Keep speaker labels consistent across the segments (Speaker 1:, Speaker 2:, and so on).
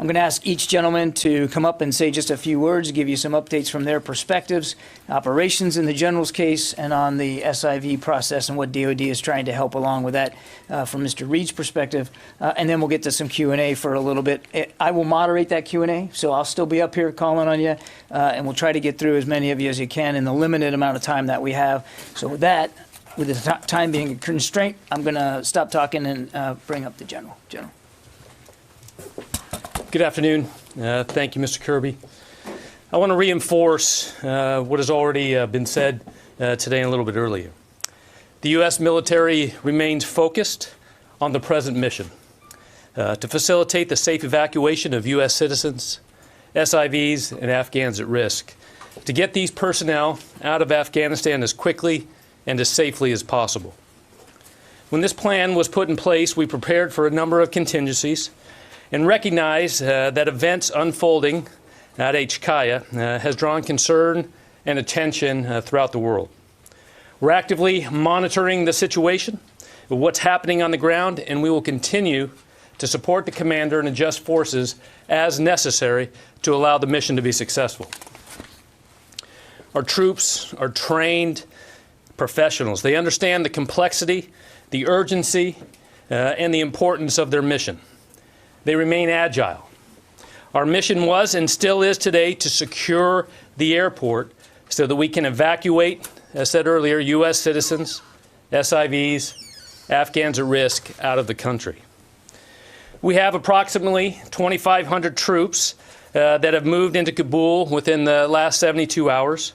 Speaker 1: I'm going to ask each gentleman to come up and say just a few words, give you some updates from their perspectives, operations in the general's case, and on the SIV process and what DOD is trying to help along with that from Mr. Reed's perspective. And then we'll get to some Q&A for a little bit. I will moderate that Q&A, so I'll still be up here calling on you, and we'll try to get through as many of you as you can in the limited amount of time that we have. So with that, with the time being a constraint, I'm going to stop talking and bring up the general. General.
Speaker 2: Good afternoon. Thank you, Mr. Kirby. I want to reinforce what has already been said today and a little bit earlier. The U.S. military remains focused on the present mission to facilitate the safe evacuation of U.S. citizens, SIVs, and Afghans at risk, to get these personnel out of Afghanistan as quickly and as safely as possible. When this plan was put in place, we prepared for a number of contingencies and recognize that events unfolding at HKIA has drawn concern and attention throughout the world. We're actively monitoring the situation, what's happening on the ground, and we will continue to support the commander and adjust forces as necessary to allow the mission to be successful. Our troops are trained professionals. They understand the complexity, the urgency, and the importance of their mission. They remain agile. Our mission was and still is today to secure the airport so that we can evacuate, as said earlier, U.S. citizens, SIVs, Afghans at risk out of the country. We have approximately 2,500 troops that have moved into Kabul within the last 72 hours,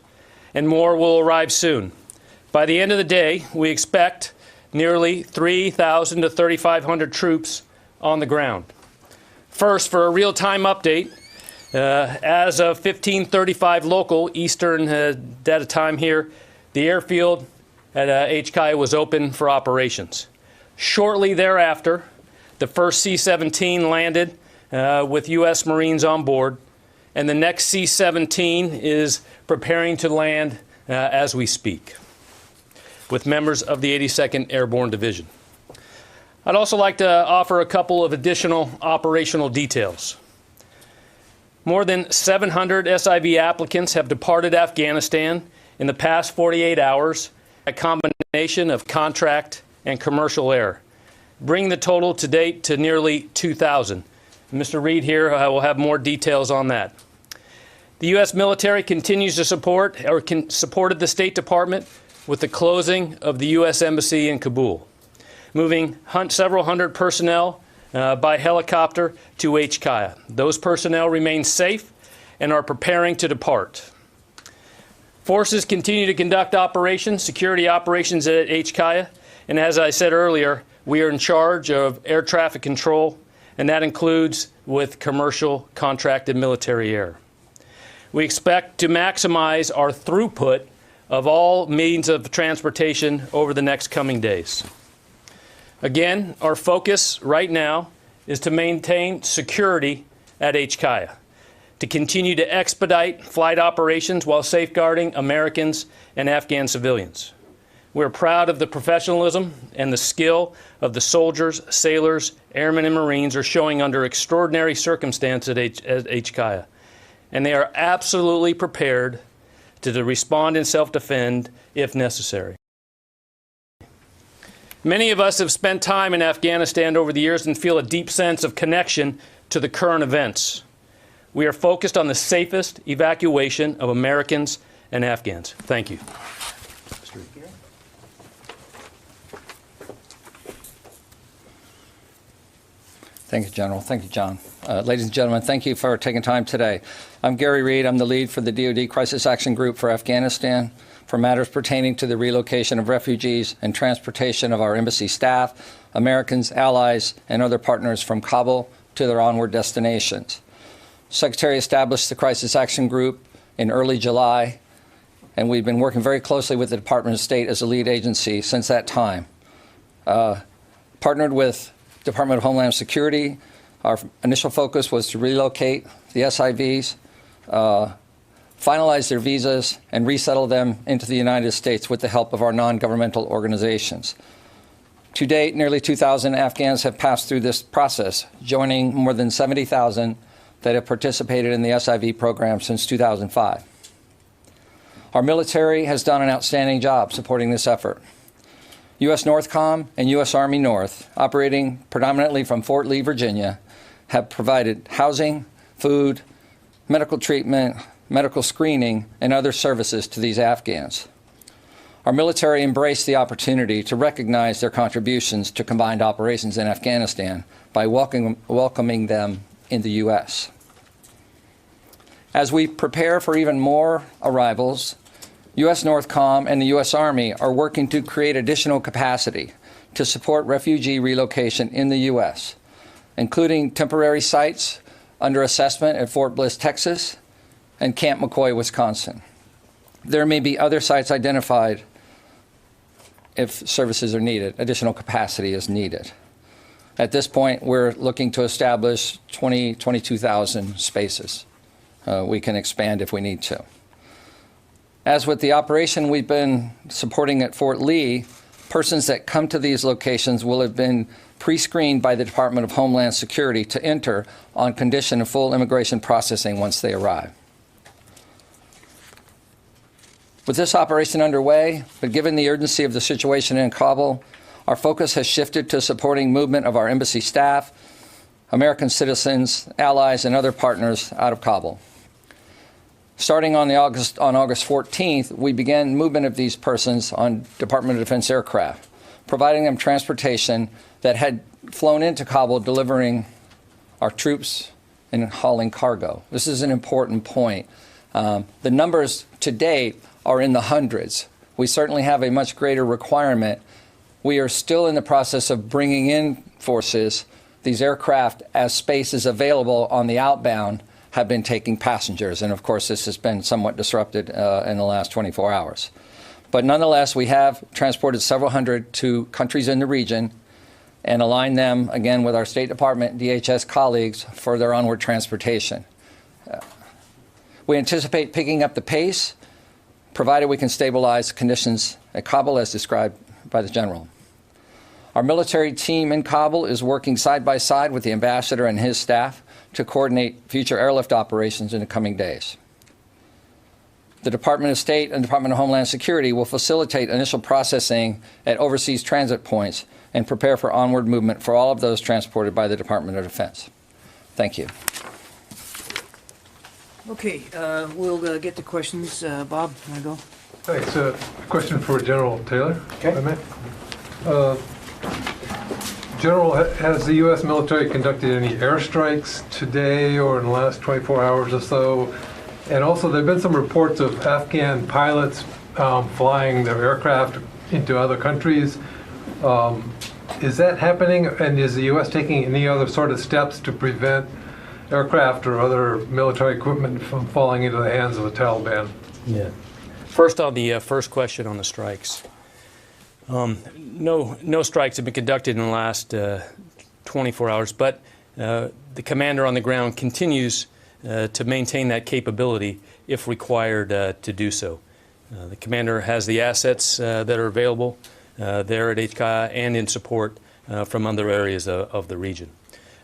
Speaker 2: and more will arrive soon. By the end of the day, we expect nearly 3,000 to 3,500 troops on the ground. First, for a real-time update, as of 15:35 local Eastern data time here, the airfield at HKIA was open for operations. Shortly thereafter, the first C-17 landed with U.S. Marines on board, and the next C-17 is preparing to land as we speak, with members of the 82nd Airborne Division. I'd also like to offer a couple of additional operational details. More than 700 SIV applicants have departed Afghanistan in the past 48 hours, a combination of contract and commercial air, bringing the total to date to nearly 2,000. Mr. Reed here will have more details on that. The U.S. military continues to supported the State Department with the closing of the U.S. Embassy in Kabul, moving several hundred personnel by helicopter to HKIA. Those personnel remain safe and are preparing to depart. Forces continue to conduct operations, security operations at HKIA, and as I said earlier, we are in charge of air traffic control, and that includes with commercial contracted military air. We expect to maximize our throughput of all means of transportation over the next coming days. Again, our focus right now is to maintain security at HKIA, to continue to expedite flight operations while safeguarding Americans and Afghan civilians. We're proud of the professionalism and the skill of the soldiers, sailors, airmen, and Marines are showing under extraordinary circumstances at HKIA, and they are absolutely prepared to respond and self-defend if necessary. Many of us have spent time in Afghanistan over the years and feel a deep sense of connection to the current events. We are focused on the safest evacuation of Americans and Afghans. Thank you.
Speaker 3: Thank you, General. Thank you, John. Ladies and gentlemen, thank you for taking time today. I'm Gary Reed. I'm the lead for the DoD Crisis Action Group for Afghanistan for matters pertaining to the relocation of refugees and transportation of our embassy staff, Americans, allies, and other partners from Kabul to their onward destinations. Secretary established the Crisis Action Group in early July, and we've been working very closely with the Department of State as a lead agency since that time. Partnered with Department of Homeland Security, our initial focus was to relocate the SIVs, finalize their visas, and resettle them into the United States with the help of our non-governmental organizations. To date, nearly 2,000 Afghans have passed through this process, joining more than 70,000 that have participated in the SIV program since 2005. Our military has done an outstanding job supporting this effort. U.S. NORTHCOM and U.S. Army North, operating predominantly from Fort Lee, Virginia, have provided housing, food, medical treatment, medical screening, and other services to these Afghans. Our military embraced the opportunity to recognize their contributions to combined operations in Afghanistan by welcoming them in the U.S. As we prepare for even more arrivals, U.S. NORTHCOM and the U.S. Army are working to create additional capacity to support refugee relocation in the U.S., including temporary sites under assessment at Fort Bliss, Texas, and Camp McCoy, Wisconsin. There may be other sites identified if services are needed, additional capacity is needed. At this point, we're looking to establish 22,000 spaces. We can expand if we need to. As with the operation we've been supporting at Fort Lee, persons that come to these locations will have been pre-screened by the Department of Homeland Security to enter on condition of full immigration processing once they arrive. With this operation underway, but given the urgency of the situation in Kabul, our focus has shifted to supporting movement of our embassy staff, American citizens, allies, and other partners out of Kabul. Starting on August 14th, we began movement of these persons on Department of Defense aircraft, providing them transportation that had flown into Kabul, delivering our troops and hauling cargo. This is an important point. The numbers to date are in the hundreds. We certainly have a much greater requirement. We are still in the process of bringing in forces. These aircraft, as space is available on the outbound, have been taking passengers. And of course, this has been somewhat disrupted in the last 24 hours. But nonetheless, we have transported several hundred to countries in the region and aligned them, again, with our State Department DHS colleagues for their onward transportation. We anticipate picking up the pace, provided we can stabilize conditions at Kabul as described by the General. Our military team in Kabul is working side by side with the ambassador and his staff to coordinate future airlift operations in the coming days. The Department of State and Department of Homeland Security will facilitate initial processing at overseas transit points and prepare for onward movement for all of those transported by the Department of Defense. Thank you.
Speaker 1: Okay, we'll get to questions. Bob, want to go?
Speaker 4: Thanks. A question for General Taylor.
Speaker 1: Okay.
Speaker 4: If I may. General, has the U.S. military conducted any airstrikes today or in the last 24 hours or so? And also, there have been some reports of Afghan pilots flying their aircraft into other countries. Is that happening? And is the U.S. taking any other sort of steps to prevent aircraft or other military equipment from falling into the hands of the Taliban?
Speaker 2: Yeah. First, on the first question on the strikes. No strikes have been conducted in the last 24 hours, but the commander on the ground continues to maintain that capability if required to do so. The commander has the assets that are available there at HKI and in support from other areas of the region.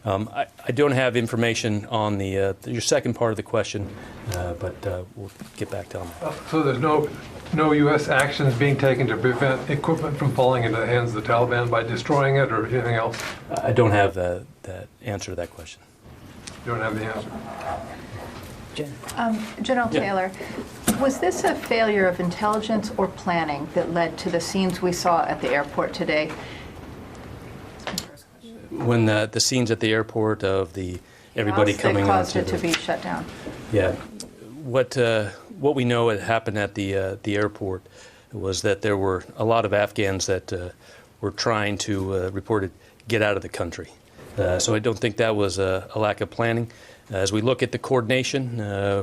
Speaker 2: I don't have information on your second part of the question, but we'll get back to that.
Speaker 4: So there's no U.S. actions being taken to prevent equipment from falling into the hands of the Taliban by destroying it or anything else?
Speaker 2: I don't have that answer to that question.
Speaker 4: You don't have the answer.
Speaker 1: Jen.
Speaker 5: General Taylor, was this a failure of intelligence or planning that led to the scenes we saw at the airport today?
Speaker 2: When the scenes at the airport of everybody coming
Speaker 5: that
Speaker 2: onto
Speaker 5: caused it to be shut down.
Speaker 2: Yeah, what we know had happened at the airport was that there were a lot of Afghans that were trying to reported get out of the country. So I don't think that was a lack of planning. As we look at the coordination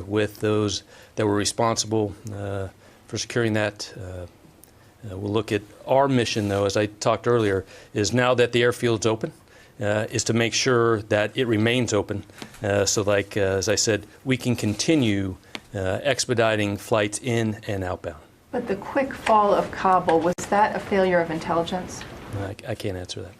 Speaker 2: with those that were responsible for securing that. We'll look at our mission, though, as I talked earlier, is now that the airfield's open, is to make sure that it remains open. So like, as I said, we can continue expediting flights in and outbound.
Speaker 5: But the quick fall of Kabul, was that a failure of intelligence?
Speaker 2: I can't answer that.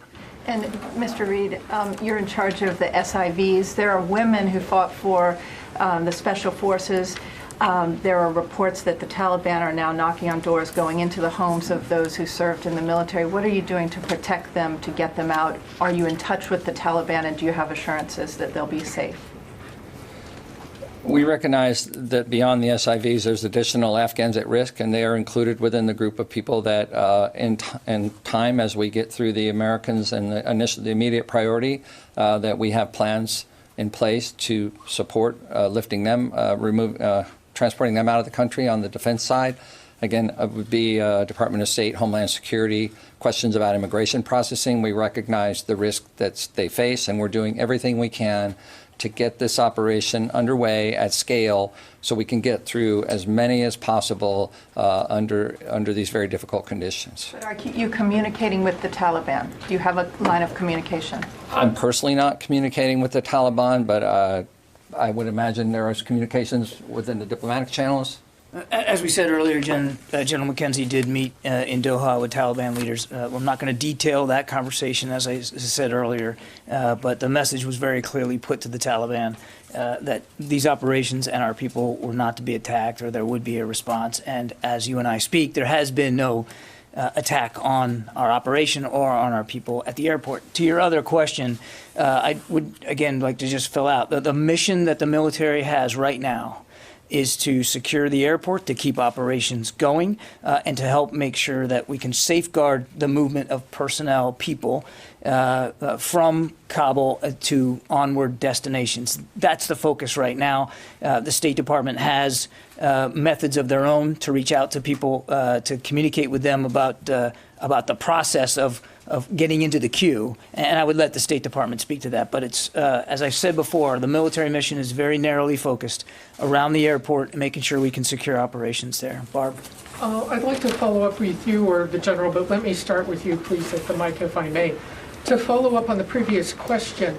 Speaker 5: And Mr. Reed, you're in charge of the SIVs. There are women who fought for the special forces. There are reports that the Taliban are now knocking on doors, going into the homes of those who served in the military. What are you doing to protect them, to get them out? Are you in touch with the Taliban, and do you have assurances that they'll be safe?
Speaker 3: We recognize that beyond the SIVs, there's additional Afghans at risk, and they are included within the group of people that, in time, as we get through the Americans and the immediate priority, that we have plans in place to support lifting them, transporting them out of the country on the defense side. Again, it would be Department of State, Homeland Security, questions about immigration processing. We recognize the risk that they face, and we're doing everything we can to get this operation underway at scale so we can get through as many as possible under these very difficult conditions.
Speaker 5: But are you communicating with the Taliban? Do you have a line of communication?
Speaker 3: I'm personally not communicating with the Taliban, but I would imagine there are communications within the diplomatic channels.
Speaker 1: As we said earlier, General McKenzie did meet in Doha with Taliban leaders. I'm not going to detail that conversation, as I said earlier, but the message was very clearly put to the Taliban that these operations and our people were not to be attacked, or there would be a response. And as you and I speak, there has been no attack on our operation or on our people at the airport. To your other question, I would, again, like to just fill out the mission that the military has right now is to secure the airport, to keep operations going, and to help make sure that we can safeguard the movement of personnel, people, from Kabul to onward destinations. That's the focus right now. The State Department has methods of their own to reach out to people, to communicate with them about the process of getting into the queue, and I would let the State Department speak to that. But it's, as I said before, the military mission is very narrowly focused around the airport and making sure we can secure operations there. Barb?
Speaker 6: I'd like to follow up with you or the General, but let me start with you, please, at the mic, if I may. To follow up on the previous question,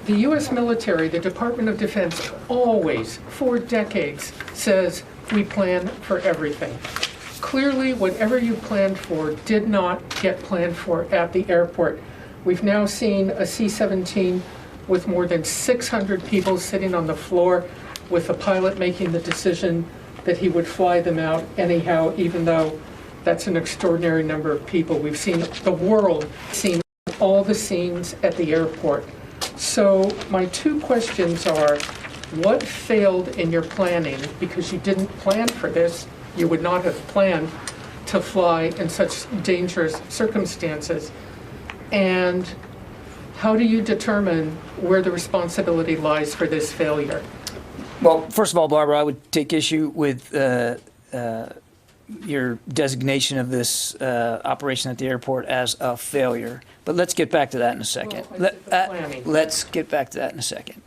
Speaker 6: the U.S. military, the Department of Defense, always, for decades, says we plan for everything. Clearly, whatever you planned for did not get planned for at the airport. We've now seen a C-17 with more than 600 people sitting on the floor, with the pilot making the decision that he would fly them out anyhow, even though that's an extraordinary number of people. We've seen the world, seen all the scenes at the airport. So my two questions are, what failed in your planning? Because you didn't plan for this. You would not have planned to fly in such dangerous circumstances. And how do you determine where the responsibility lies for this failure?
Speaker 1: Well, first of all, Barbara, I would take issue with your designation of this operation at the airport as a failure. But let's get back to that in a second.
Speaker 6: Well,
Speaker 1: let's get back to that in a second.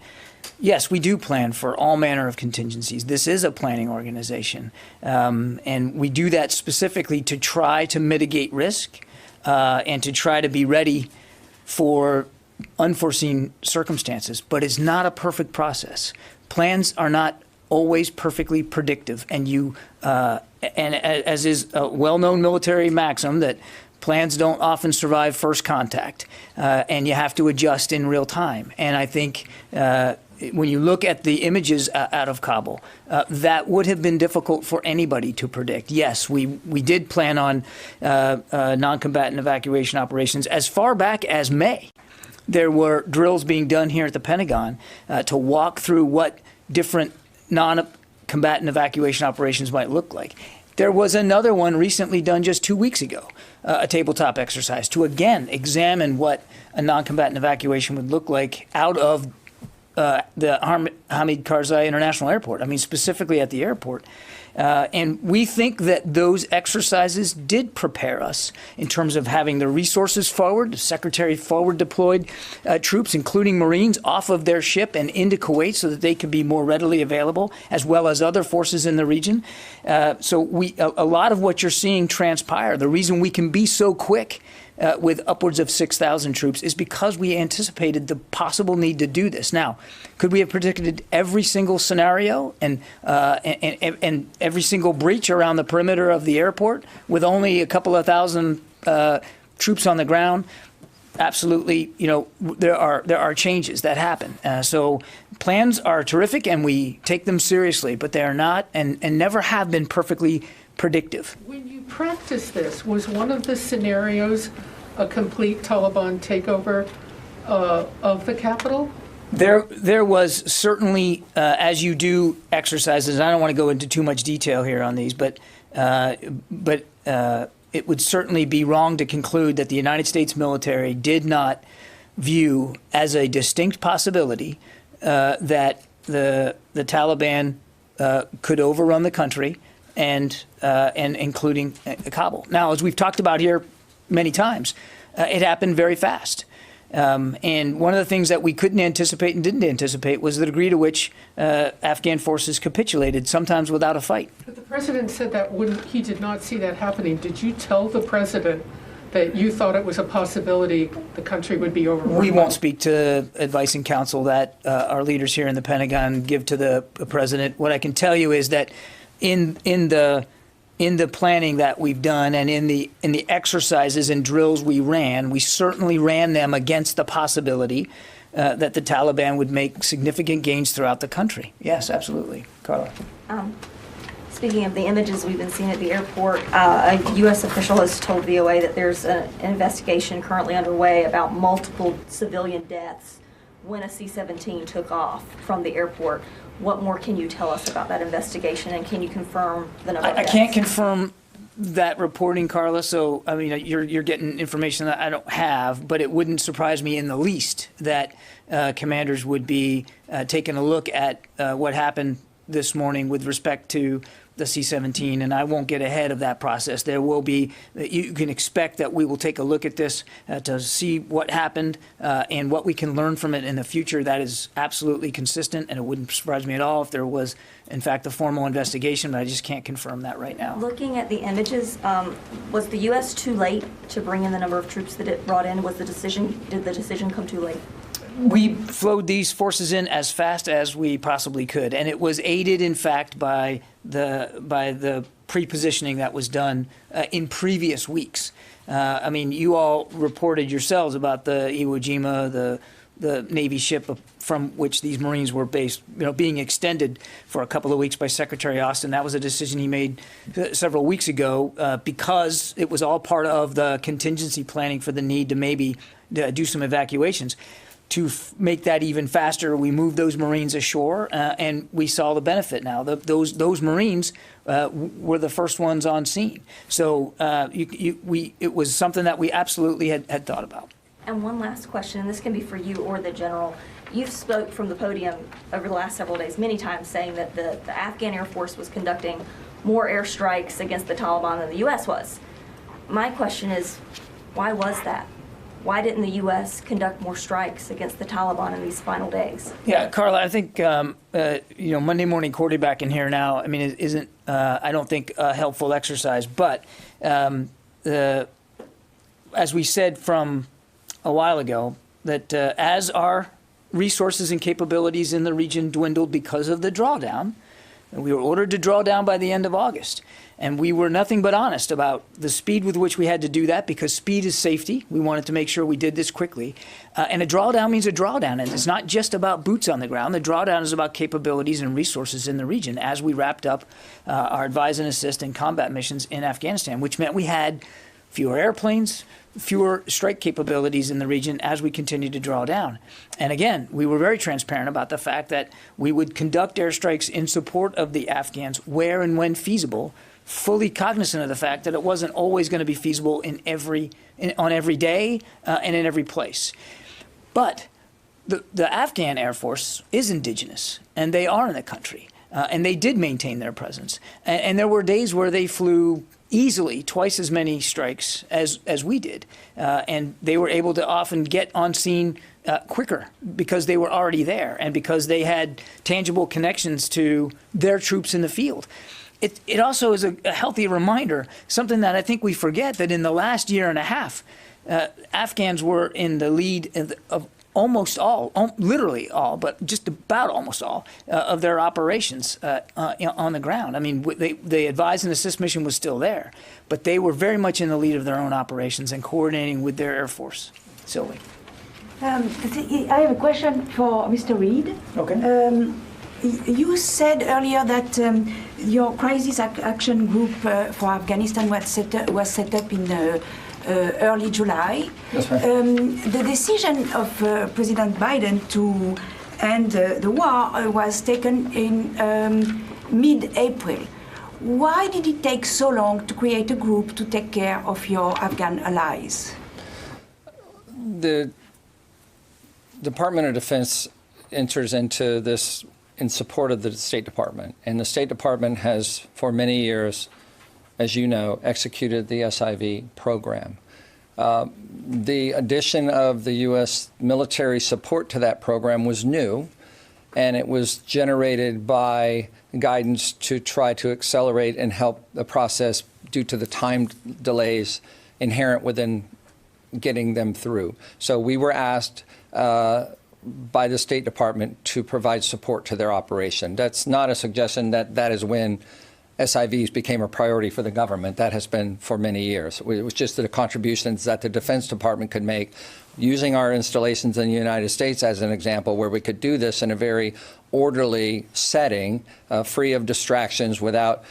Speaker 1: Yes, we do plan for all manner of contingencies. This is a planning organization, and we do that specifically to try to mitigate risk and to try to be ready for unforeseen circumstances. But it's not a perfect process. Plans are not always perfectly predictive, and as is a well-known military maxim, that plans don't often survive first contact, and you have to adjust in real time. And I think when you look at the images out of Kabul, that would have been difficult for anybody to predict. Yes, we did plan on non-combatant evacuation operations as far back as May. There were drills being done here at the Pentagon to walk through what different non-combatant evacuation operations might look like. There was another one recently done just 2 weeks ago, a tabletop exercise to again examine what a non-combatant evacuation would look like out of the Hamid Karzai International Airport. I mean, specifically at the airport. And we think that those exercises did prepare us in terms of having the resources forward, the Secretary forward deployed troops, including Marines, off of their ship and into Kuwait so that they could be more readily available, as well as other forces in the region. So a lot of what you're seeing transpire, the reason we can be so quick with upwards of 6,000 troops is because we anticipated the possible need to do this. Now, could we have predicted every single scenario and every single breach around the perimeter of the airport with only a couple of thousand troops on the ground? absolutely, there are changes that happen. So plans are terrific, and we take them seriously, but they are not and never have been perfectly predictive.
Speaker 6: When you practice this, was one of the scenarios a complete Taliban takeover of the capital?
Speaker 1: There was certainly, as you do exercises, I don't want to go into too much detail here on these, but it would certainly be wrong to conclude that the United States military did not view as a distinct possibility that the Taliban could overrun the country and including Kabul. Now, as we've talked about here many times, it happened very fast. And one of the things that we couldn't anticipate and didn't anticipate was the degree to which Afghan forces capitulated, sometimes without a fight.
Speaker 6: But the president said that he did not see that happening. Did you tell the president that you thought it was a possibility the country would be overrun?
Speaker 1: We won't speak to advice and counsel that our leaders here in the Pentagon give to the president. What I can tell you is that in the planning that we've done and in the exercises and drills we ran, we certainly ran them against the possibility that the Taliban would make significant gains throughout the country. Yes, absolutely. Carla.
Speaker 7: Speaking of the images we've been seeing at the airport, a U.S. official has told VOA that there's an investigation currently underway about multiple civilian deaths when a C-17 took off from the airport. What more can you tell us about that investigation, and can you confirm the number of deaths?
Speaker 1: I can't confirm that reporting, Carla, so, I mean, you're getting information that I don't have, but it wouldn't surprise me in the least that commanders would be taking a look at what happened this morning with respect to the C-17, and I won't get ahead of that process. There will be, you can expect that we will take a look at this to see what happened and what we can learn from it in the future. That is absolutely consistent, and it wouldn't surprise me at all if there was, in fact, a formal investigation, but I just can't confirm that right now.
Speaker 7: Looking at the images, was the U.S. too late to bring in the number of troops that it brought in? Did the decision come too late?
Speaker 1: We flowed these forces in as fast as we possibly could, and it was aided, in fact, by the pre-positioning that was done in previous weeks. I mean, you all reported yourselves about the Iwo Jima, the Navy ship from which these Marines were based, being extended for a couple of weeks by Secretary Austin. That was a decision he made several weeks ago because it was all part of the contingency planning for the need to maybe do some evacuations. To make that even faster, we moved those Marines ashore, and we saw the benefit now. Those Marines were the first ones on scene. So it was something that we absolutely had thought about.
Speaker 7: And one last question, and this can be for you or the general. You've spoke from the podium over the last several days many times saying that the Afghan Air Force was conducting more airstrikes against the Taliban than the U.S. was. My question is, why was that? Why didn't the U.S. conduct more strikes against the Taliban in these final days?
Speaker 1: Yeah, Carla, I think, Monday morning quarterbacking here now, I mean, it isn't, I don't think, a helpful exercise. But as we said from a while ago, that as our resources and capabilities in the region dwindled because of the drawdown, we were ordered to draw down by the end of August. And we were nothing but honest about the speed with which we had to do that, because speed is safety. We wanted to make sure we did this quickly. And a drawdown means a drawdown. And it's not just about boots on the ground. The drawdown is about capabilities and resources in the region as we wrapped up our advise and assist and combat missions in Afghanistan, which meant we had fewer airplanes, fewer strike capabilities in the region as we continued to draw down. And again, we were very transparent about the fact that we would conduct airstrikes in support of the Afghans where and when feasible, fully cognizant of the fact that it wasn't always going to be feasible on every day and in every place. But the Afghan Air Force is indigenous, and they are in the country, and they did maintain their presence. And there were days where they flew easily twice as many strikes as we did, and they were able to often get on scene quicker because they were already there and because they had tangible connections to their troops in the field. It also is a healthy reminder, something that I think we forget, that in the last year and a half, Afghans were in the lead of almost all, literally all, but just about almost all of their operations on the ground. I mean, the advise and assist mission was still there, but they were very much in the lead of their own operations and coordinating with their Air Force. Sylvie.
Speaker 8: I have a question for Mr. Reid.
Speaker 1: Okay.
Speaker 8: You said earlier that your crisis action group for Afghanistan was set up in early July.
Speaker 3: That's right.
Speaker 8: The decision of President Biden to end the war was taken in mid-April. Why did it take so long to create a group to take care of your Afghan allies?
Speaker 3: The Department of Defense enters into this in support of the State Department. And the State Department has, for many years, as you know, executed the SIV program. The addition of the U.S. military support to that program was new, and it was generated by guidance to try to accelerate and help the process due to the time delays inherent within getting them through. So we were asked by the State Department to provide support to their operation. That's not a suggestion that that is when SIVs became a priority for the government. That has been for many years. It was just the contributions that the Defense Department could make using our installations in the United States as an example, where we could do this in a very orderly setting, free of distractions, without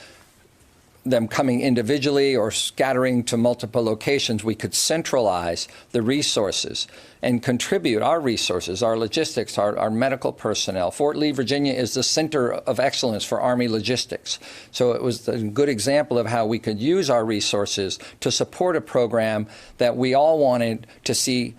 Speaker 3: them coming individually or scattering to multiple locations. We could centralize the resources and contribute our resources, our logistics, our medical personnel. Fort Lee, Virginia is the center of excellence for Army logistics. So it was a good example of how we could use our resources to support a program that we all wanted to see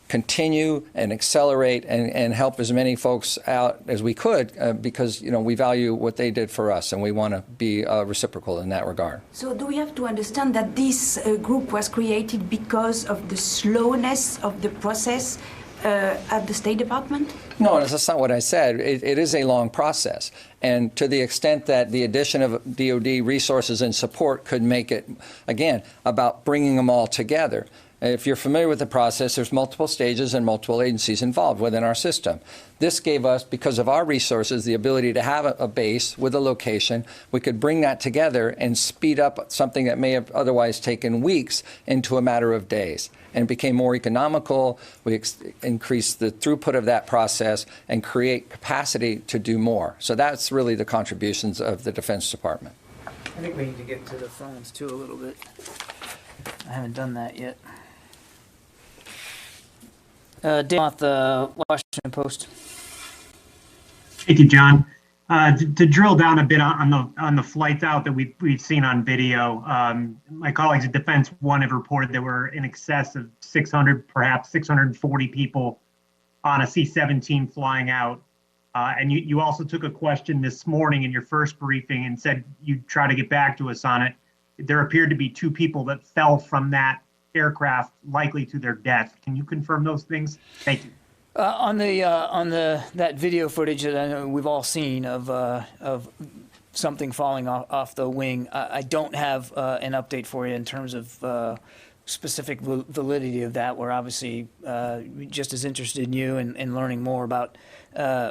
Speaker 3: continue and accelerate and help as many folks out as we could because, you know, we value what they did for us and we want to be reciprocal in that regard.
Speaker 8: So do we have to understand that this group was created because of the slowness of the process at the State Department?
Speaker 3: No, that's not what I said. It is a long process. And to the extent that the addition of DoD resources and support could make it, again, about bringing them all together. If you're familiar with the process, there's multiple stages and multiple agencies involved within our system. This gave us, because of our resources, the ability to have a base with a location. We could bring that together and speed up something that may have otherwise taken weeks into a matter of days. And it became more economical. We increased the throughput of that process and create capacity to do more. So that's really the contributions of the Defense Department.
Speaker 1: I think we need to get to the phones too a little bit. I haven't done that yet. Dan off the Washington Post.
Speaker 9: Thank you, John. To drill down a bit on the flights out that we've seen on video, my colleagues at Defense One have reported there were in excess of 600, perhaps 640 people on a C-17 flying out. And you also took a question this morning in your first briefing and said you'd try to get back to us on it. There appeared to be 2 people that fell from that aircraft, likely to their death. Can you confirm those things? Thank you.
Speaker 1: On that video footage that I know we've all seen of something falling off the wing, I don't have an update for you in terms of specific validity of that. We're obviously just as interested in you and learning more about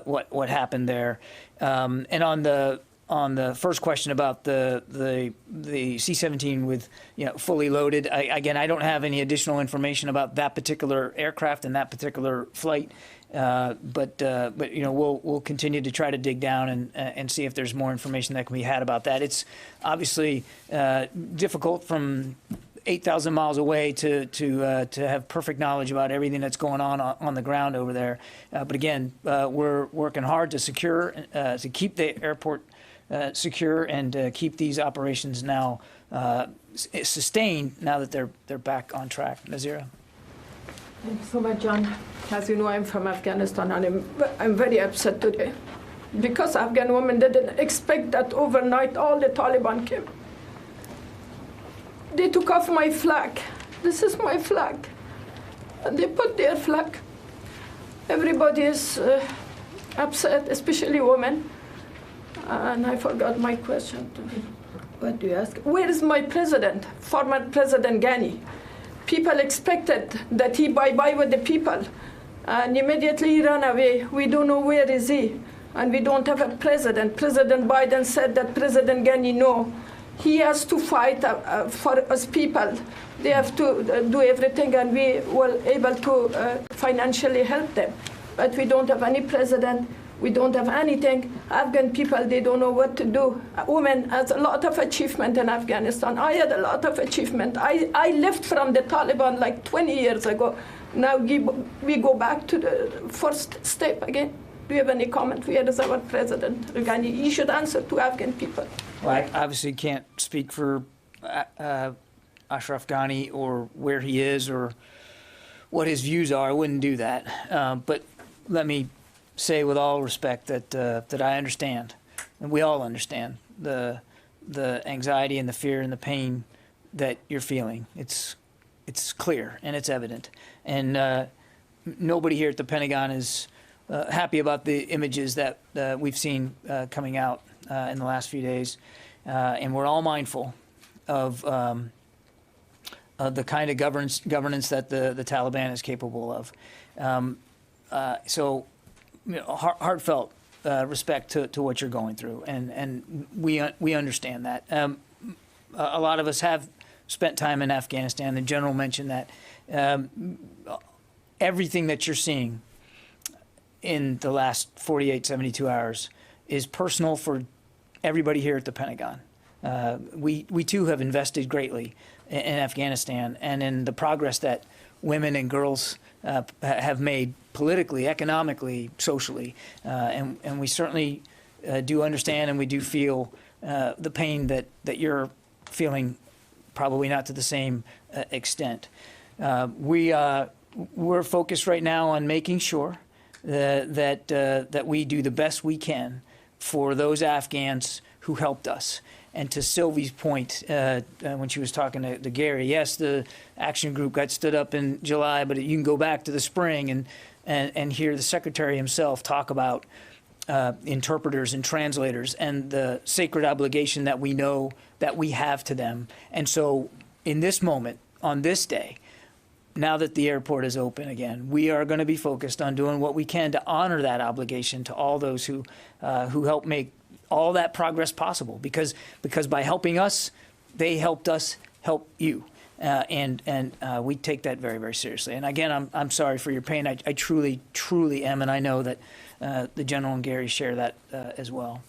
Speaker 1: what happened there. And on the first question about the C-17 with, you know, fully loaded, again, I don't have any additional information about that particular aircraft and that particular flight, but you know, we'll continue to try to dig down and see if there's more information that can be had about that. It's obviously difficult from 8,000 miles away to have perfect knowledge about everything that's going on the ground over there. But again, we're working hard to secure to keep the airport secure and keep these operations now sustained now that they're back on track. Nazira.
Speaker 10: Thank you so much, John. As you know, I'm from Afghanistan, and I'm very upset today because Afghan women didn't expect that overnight all the Taliban came. They took off my flag. This is my flag. And they put their flag. Everybody is upset, especially women. And I forgot my question. What do you ask? Where is my president, former President Ghani? People expected that he bye-bye with the people. And immediately he ran away. We don't know where is he. And we don't have a president. President Biden said that President Ghani, no, he has to fight for us people. They have to do everything, and we were able to financially help them. But we don't have any president. We don't have anything. Afghan people, they don't know what to do. Women has a lot of achievement in Afghanistan. I had a lot of achievement. I left from the Taliban like 20 years ago. Now we go back to the first step again. Do you have any comment? Where is our president? Ghani? He should answer to Afghan people.
Speaker 1: Well, I obviously can't speak for Ashraf Ghani or where he is or what his views are. I wouldn't do that. But let me say with all respect that I understand, and we all understand, the anxiety and the fear and the pain that you're feeling. It's clear and it's evident. And nobody here at the Pentagon is happy about the images that we've seen coming out in the last few days. And we're all mindful of the kind of governance that the Taliban is capable of. So, you know, heartfelt respect to what you're going through, and we understand that. A lot of us have spent time in Afghanistan. The general mentioned that everything that you're seeing in the last 48, 72 hours is personal for everybody here at the Pentagon. We too have invested greatly in Afghanistan and in the progress that women and girls have made politically, economically, socially, and we certainly do understand and we do feel the pain that you're feeling, probably not to the same extent. We're focused right now on making sure that we do the best we can for those Afghans who helped us. And to Sylvie's point, when she was talking to Gary, yes, the action group got stood up in July, but you can go back to the spring and hear the secretary himself talk about interpreters and translators and the sacred obligation that we know that we have to them. And so in this moment, on this day, now that the airport is open again, we are going to be focused on doing what we can to honor that obligation to all those who help make all that progress possible, because by helping us, they helped us help you, and we take that very, very seriously. And again, I'm sorry for your pain. I truly am, and I know that the general and Gary share that as well.